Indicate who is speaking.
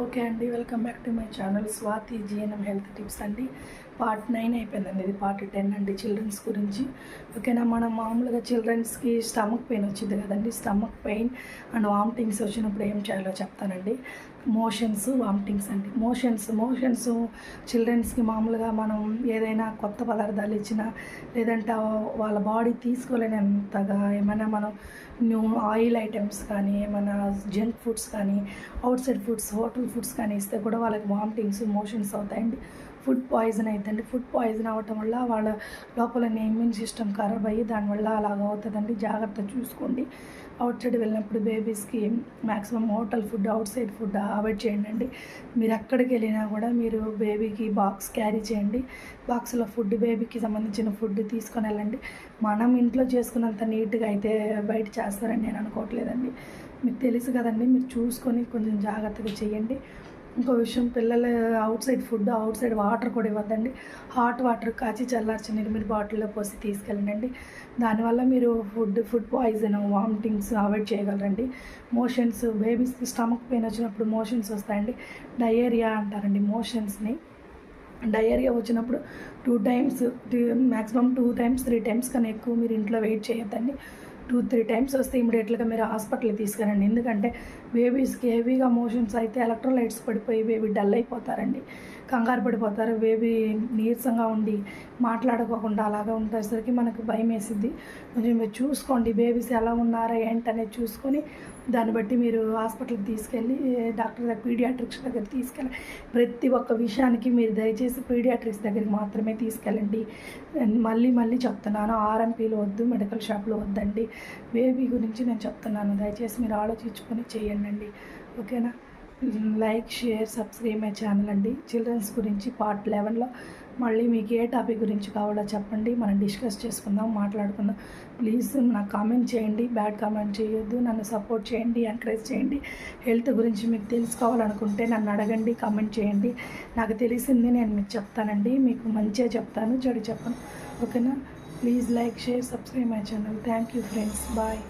Speaker 1: Okay అండి, welcome back to my channel Swathi GNM health tips అండి. Part 9 అయిపోయిందండి, ఇది పార్ట్ 10 అండి చిల్డ్రన్స్ గురించి. ఓకేనా, మనం మామూలుగా చిల్డ్రన్స్కి స్టమక్ పెయిన్ వచ్చింది కదండి. స్టమక్ పెయిన్ అండ్ వామిటింగ్స్ వచ్చినప్పుడు ఏం చేయాలో చెప్తానండి. మోషన్స్, వామిటింగ్స్ అండి. మోషన్స్ చిల్డ్రన్స్కి మామూలుగా మనం ఏదైనా కొత్త పదార్థాలు ఇచ్చినా, లేదంటే వాళ్ళ బాడీ తీసుకోలేనంతగా ఏమైనా మనం ఆయిల్ ఐటమ్స్ కానీ, ఏమైనా జంక్ ఫుడ్స్ కానీ, out side foods, hotel foods కానీ ఇస్తే కూడా వాళ్ళకి వామిటింగ్స్, మోషన్స్ అవుతాయండి. ఫుడ్ పాయిజన్ అవుతుందండి. ఫుడ్ పాయిజన్ అవ్వటం వల్ల వాళ్ళ లోపల ఇమ్యూన్ సిస్టమ్ ఖరాబ్ అయ్యి దానివల్ల అలాగ అవుతుందండి. జాగ్రత్త చూసుకోండి. అవుట్ సైడ్ వెళ్ళినప్పుడు బేబీస్కి maximum hotel food, outside food avoid చేయండి. మీరు ఎక్కడికి వెళ్ళినా కూడా మీరు బేబీకి బాక్స్ క్యారీ చేయండి. బాక్స్లో ఫుడ్, బేబీకి సంబంధించిన ఫుడ్ తీసుకొని వెళ్ళండి. మనం ఇంట్లో చేసుకున్నంత నీట్గా అయితే బయట చేస్తారని నేను అనుకోవట్లేదండి. మీకు తెలుసు కదండి, మీరు చూసుకొని కొంచెం జాగ్రత్తగా చేయండి. ఇంకో విషయం, పిల్లలు out side food, out side water కూడా ఇవ్వద్దండి. హాట్ వాటర్ కాచి చల్లార్చి మీరు బాటిల్లో పోసి తీసుకెళ్ళండి. దానివల్ల మీరు ఫుడ్ పాయిజన్, వామిటింగ్స్ అవాయిడ్ చేయగలరండి. మోషన్స్, బేబీస్కి స్టమక్ పెయిన్ వచ్చినప్పుడు మోషన్స్ వస్తాయండి. డయేరియా అంటారండి మోషన్స్ని. డయేరియా వచ్చినప్పుడు 2 టైమ్స్, మ్యాక్సిమం 2 టైమ్స్ 3 టైమ్స్ కన్నా ఎక్కువ మీరు ఇంట్లో వెయిట్ చేయొద్దండి. 2-3 టైమ్స్ వస్తే ఇమీడియట్గా మీరు హాస్పిటల్కి తీసుకురండి. ఎందుకంటే బేబీస్కి హెవీగా మోషన్స్ అయితే ఎలక్ట్రోలైట్స్ పడిపోయి బేబీ డల్ అయిపోతారండి, కంగారు పడిపోతారు. బేబీ నీరసంగా ఉండి మాట్లాడుకోకుండా అలాగా ఉండేసరికి మనకు భయం వేసిద్ది. కొంచెం మీరు చూసుకోండి, బేబీస్ ఎలా ఉన్నారా ఏంటనేది చూసుకొని దాన్ని బట్టి మీరు హాస్పిటల్కి తీసుకెళ్ళి డాక్టర్ దగ్గర, పీడియాట్రిక్స్ దగ్గర తీసుకెళ్ళి ప్రతి ఒక్క విషయానికి మీరు దయచేసి పీడియాట్రిక్స్ దగ్గరికి మాత్రమే తీసుకెళ్ళండి. మళ్ళీ చెప్తున్నాను, ఆర్ఎంపీలు వద్దు, మెడికల్ షాప్లో వద్దండి. బేబీ గురించి నేను చెప్తున్నాను, దయచేసి మీరు ఆలోచించుకొని చేయండి. ఓకేనా, like, share, subscribe my channel అండి. చిల్డ్రన్స్ గురించి పార్ట్ 11లో మళ్ళీ మీకు ఏ టాపిక్ గురించి కావాలో చెప్పండి, మనం డిస్కస్ చేసుకుందాం, మాట్లాడుకుందాం. ప్లీజ్ నాకు కామెంట్ చేయండి, బ్యాడ్ కామెంట్ చేయొద్దు. నన్ను సపోర్ట్ చేయండి, ఎంకరేజ్ చేయండి. హెల్త్ గురించి మీకు తెలుసుకోవాలనుకుంటే నన్ను అడగండి, కామెంట్ చేయండి. నాకు తెలిసింది నేను మీకు చెప్తానండి. మీకు మంచిగా చెప్తాను, చెడు చెప్పను. ఓకేనా, please like, share, subscribe my channel. Thank you friends, bye.